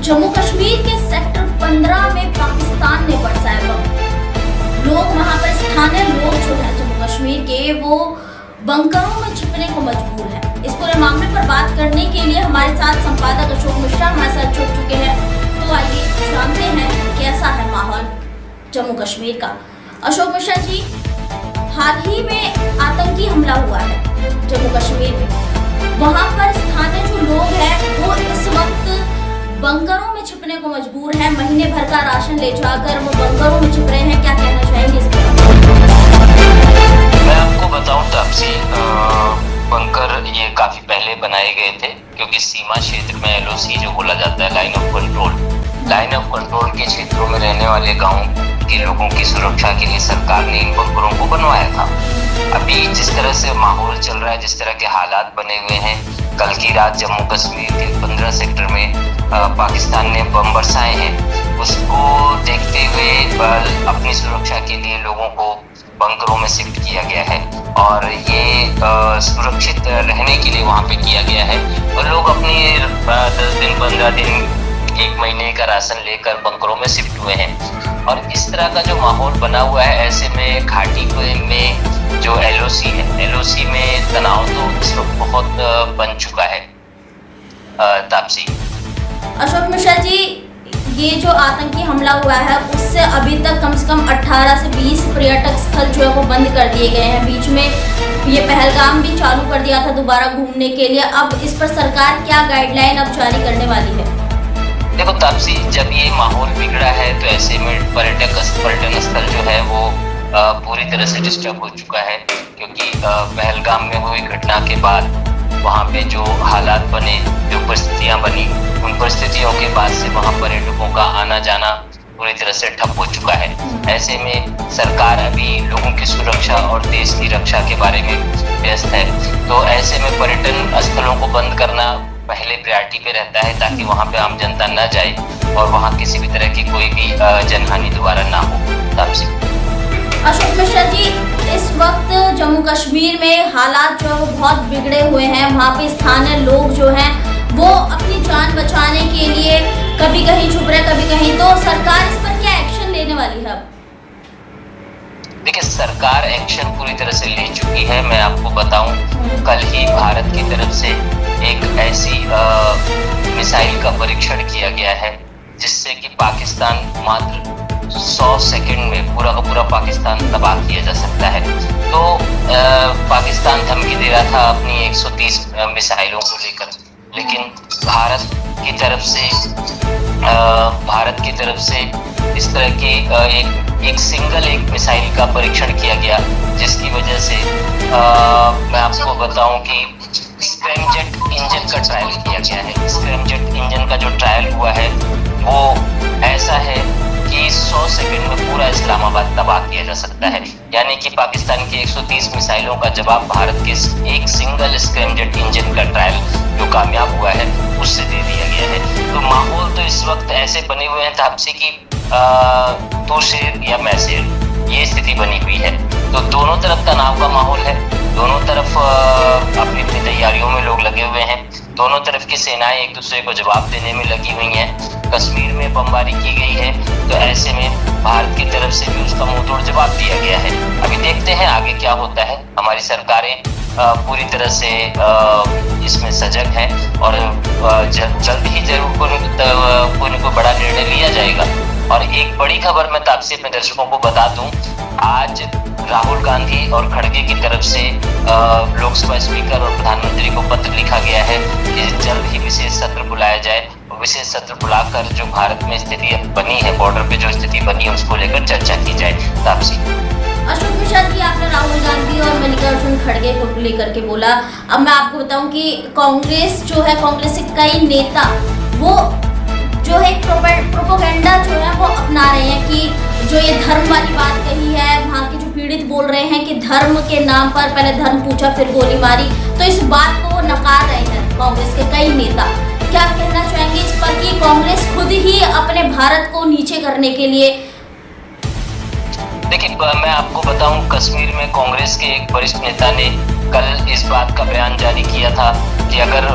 जम्मू कश्मीर के सेक्टर 15 में पाकिस्तान ने बरसाया बम। लोग वहां पर स्थानीय लोग जो है जम्मू कश्मीर के वो बंकरों में छिपने को मजबूर है। इस पूरे मामले पर बात करने के लिए हमारे साथ संपादक अशोक मिश्रा हमारे साथ जुड़ चुके हैं। तो आइए जानते हैं कैसा है माहौल जम्मू कश्मीर का। अशोक मिश्रा जी, हाल ही में आतंकी हमला हुआ है जम्मू कश्मीर में, वहां पर स्थानीय जो लोग हैं वो इस वक्त बंकरों में छिपने को मजबूर हैं। महीने भर का राशन ले जाकर वो बंकरों में छिप रहे हैं। क्या कहना चाहेंगे इस पर? मैं आपको बताऊं तापसी, बंकर ये काफी पहले बनाए गए थे क्योंकि सीमा क्षेत्र में LOC जो बोला जाता है लाइन ऑफ कंट्रोल के क्षेत्रों में रहने वाले गांव के लोगों की सुरक्षा के लिए सरकार ने इन बंकरों को बनवाया था। अभी जिस तरह से माहौल चल रहा है, जिस तरह के हालात बने हुए हैं, कल की रात जम्मू कश्मीर के 15 सेक्टर में पाकिस्तान ने बम बरसाए हैं, उसको देखते हुए अपनी सुरक्षा के लिए लोगों को बंकरों में शिफ्ट किया गया है और ये सुरक्षित रहने के लिए वहाँ पे किया गया है। और लोग अपनी 10 दिन 15 दिन 1 महीने का राशन लेकर बंकरों में शिफ्ट हुए हैं। और इस तरह का जो माहौल बना हुआ है, ऐसे में घाटी में जो LOC में तनाव तो इस वक्त बहुत बन चुका है। तापसी, अशोक मिश्रा जी, ये जो आतंकी हमला हुआ है उससे अभी तक कम से कम 18 से 20 पर्यटक स्थल जो है वो बंद कर दिए गए हैं। बीच में ये पहलगाम भी चालू कर दिया था दोबारा घूमने के लिए। अब इस पर सरकार क्या गाइडलाइन अब जारी करने वाली है? देखो तापसी, जब ये माहौल बिगड़ा है तो ऐसे में पर्यटन स्थल जो है वो पूरी तरह से डिस्टर्ब हो चुका है क्योंकि पहलगाम में हुई घटना के बाद वहाँ पे जो हालात बने, जो परिस्थितियाँ बनी, उन परिस्थितियों के बाद से वहाँ पर्यटकों का आना जाना पूरी तरह से ठप हो चुका है। ऐसे में सरकार अभी लोगों की सुरक्षा और देश की रक्षा के बारे में व्यस्त है। तो ऐसे में पर्यटन स्थलों को बंद करना पहले प्रायोरिटी पे रहता है ताकि वहाँ पे आम जनता न जाए और वहाँ किसी भी तरह की कोई भी जनहानि दोबारा ना हो। तापसी, अशोक मिश्रा जी, इस वक्त जम्मू कश्मीर में हालात जो है वो बहुत बिगड़े हुए हैं। वहाँ पे स्थानीय लोग जो हैं वो अपनी जान बचाने के लिए कभी कहीं छुप रहे, कभी कहीं। तो सरकार इस पर क्या एक्शन लेने वाली है? देखिए, सरकार एक्शन पूरी तरह से ले चुकी है। मैं आपको बताऊं, कल ही भारत की तरफ से एक ऐसी मिसाइल का परीक्षण किया गया है जिससे कि पाकिस्तान मात्र 100 सेकंड में पूरा का पूरा पाकिस्तान तबाह किया जा सकता है। तो पाकिस्तान धमकी दे रहा था अपनी 130 मिसाइलों को लेकर, लेकिन भारत की तरफ से इस तरह की एक सिंगल मिसाइल का परीक्षण किया गया जिसकी वजह से मैं आपको बताऊं कि स्क्रैमजेट इंजन का ट्रायल किया गया है। स्क्रैमजेट इंजन का जो ट्रायल हुआ है वो ऐसा है कि 100 सेकंड में पूरा इस्लामाबाद तबाह किया जा सकता है। यानी कि पाकिस्तान की 130 मिसाइलों का जवाब भारत के एक सिंगल स्क्रैमजेट इंजन का ट्रायल जो कामयाब हुआ है उससे दे दिया गया है। तो माहौल तो इस वक्त ऐसे बने हुए हैं तापसी की तो शेर या मैं शेर, ये स्थिति बनी हुई है। तो दोनों तरफ तनाव का माहौल है, दोनों तरफ अपनी अपनी तैयारियों में लोग लगे हुए हैं, दोनों तरफ की सेनाएं एक दूसरे को जवाब देने में लगी हुई हैं। कश्मीर में बमबारी की गई है तो ऐसे में भारत की तरफ से भी उसका मुंहतोड़ जवाब दिया गया है। अभी देखते हैं आगे क्या होता है। हमारी सरकारें पूरी तरह से इसमें सजग है और जल्द ही जरूर कोई न कोई बड़ा निर्णय लिया जाएगा। और एक बड़ी खबर मैं तापसी अपने दर्शकों को बता दूं, आज राहुल गांधी और खड़गे की तरफ से लोकसभा स्पीकर और प्रधानमंत्री को पत्र लिखा गया है कि जल्द ही विशेष सत्र बुलाया जाए। विशेष सत्र बुलाकर जो भारत में स्थिति बनी है, बॉर्डर पे जो स्थिति बनी है उसको लेकर चर्चा की जाए। तापसी, अशोक मिश्रा जी, आपने राहुल गांधी और मल्लिकार्जुन खड़गे को लेकर के बोला। अब मैं आपको बताऊं कि कांग्रेस जो है, कांग्रेस के कई नेता वो जो है प्रोपेगेंडा जो है वो अपना रहे हैं कि जो ये धर्म वाली बात कही है, वहाँ के जो पीड़ित बोल रहे हैं कि धर्म के नाम पर पहले धर्म पूछा फिर गोली मारी, तो इस बात को वो नकार रहे हैं कांग्रेस के कई नेता। क्या कहना चाहेंगे इस पर कि कांग्रेस खुद ही अपने भारत को नीचे करने के लिए? देखिए, मैं आपको बताऊं, कश्मीर में कांग्रेस के एक वरिष्ठ नेता ने कल इस बात का बयान जारी किया था कि अगर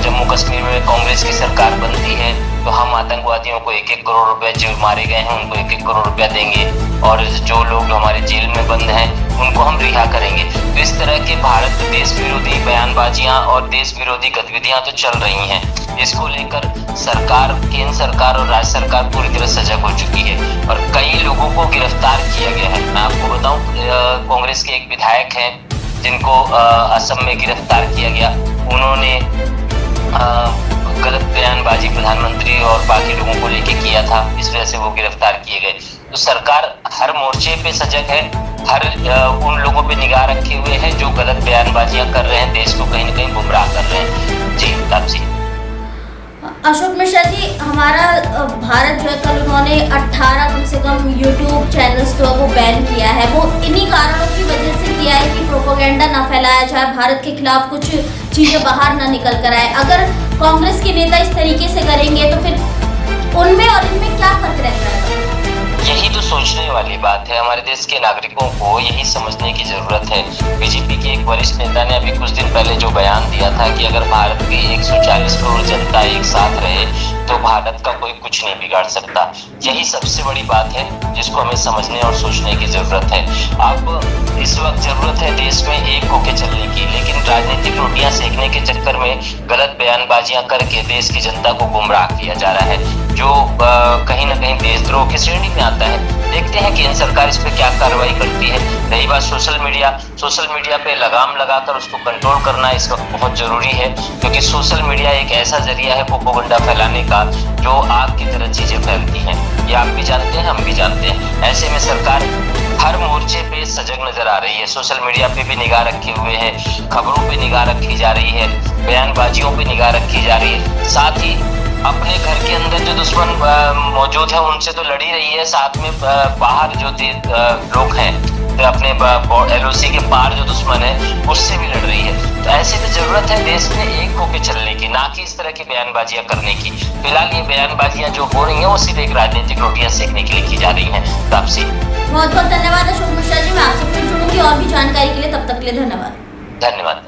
जम्मू कश्मीर में कांग्रेस की सरकार बनती है तो हम आतंकवादियों को 1-1 करोड़ रुपया, जो मारे गए हैं उनको 1-1 करोड़ रुपया देंगे, और जो लोग हमारे जेल में बंद हैं उनको हम रिहा करेंगे। तो इस तरह के भारत देश विरोधी बयानबाजियां और देश विरोधी गतिविधियां तो चल रही हैं। इसको लेकर सरकार, केंद्र सरकार और राज्य सरकार पूरी तरह सजग हो चुकी है और कई लोगों को गिरफ्तार किया गया है। मैं आपको बताऊं, कांग्रेस के एक विधायक हैं जिनको असम में गिरफ्तार किया गया। उन्होंने गलत बयानबाजी प्रधानमंत्री और बाकी लोगों को लेके किया था, इस वजह से वो गिरफ्तार किए गए। तो सरकार हर मोर्चे पे सजग है, हर उन लोगों पे निगाह रखे हुए है जो गलत बयानबाजियां कर रहे हैं, देश को कहीं न कहीं गुमराह कर रहे हैं। जी तापसी। अशोक मिश्रा जी, हमारा भारत जो है कल उन्होंने 18 कम से कम यूट्यूब चैनल्स तो वो बैन किया है। वो इन्हीं कारणों की वजह से किया है कि प्रोपेगेंडा ना फैलाया जाए, भारत के खिलाफ कुछ चीज़ें बाहर ना निकल कर आए। अगर कांग्रेस के नेता इस तरीके से करेंगे तो फिर उनमें और इनमें क्या फर्क रह जाएगा? यही तो सोचने वाली बात है। हमारे देश के नागरिकों को यही समझने की जरूरत है। बीजेपी के एक वरिष्ठ नेता ने अभी कुछ दिन पहले जो बयान दिया था कि अगर भारत की 140 करोड़ जनता एक साथ रहे तो भारत का कोई कुछ नहीं बिगाड़ सकता। यही सबसे बड़ी बात है जिसको हमें समझने और सोचने की जरूरत है। अब इस वक्त जरूरत है देश में एक होके चलने की, लेकिन राजनीतिक रोटियां सेकने के चक्कर में गलत बयानबाजियां करके देश की जनता को गुमराह किया जा रहा है, जो कहीं ना कहीं देशद्रोह की श्रेणी में आता है। देखते हैं केंद्र सरकार इस पे क्या कार्रवाई करती है। रही बात सोशल मीडिया पे लगाम लगाकर उसको कंट्रोल करना इस वक्त बहुत जरूरी है, क्योंकि सोशल मीडिया एक ऐसा जरिया है प्रोपेगेंडा फैलाने का जो आग की तरह चीजें फैलती हैं। ये आप भी जानते हैं, हम भी जानते हैं। ऐसे में सरकार हर मोर्चे पे सजग नजर आ रही है, सोशल मीडिया पे भी निगाह रखे हुए है, खबरों पे निगाह रखी जा रही है, बयानबाजियों पे निगाह रखी जा रही है। साथ ही अपने घर के अंदर जो दुश्मन मौजूद है उनसे तो लड़ी रही है, साथ में बाहर जो लोग हैं तो अपने LOC के पार जो दुश्मन है उससे भी लड़ रही है। तो ऐसे में जरूरत है देश में एक होके चलने की, ना कि इस तरह की बयानबाजियां करने की। फिलहाल ये बयानबाजियां जो हो रही हैं वो सिर्फ एक राजनीतिक रोटियां सेकने के लिए की जा रही हैं। तापसी, बहुत बहुत धन्यवाद अशोक मिश्रा जी। मैं आपसे फिर जुड़ूंगी और भी जानकारी के लिए, तब तक के लिए धन्यवाद। धन्यवाद।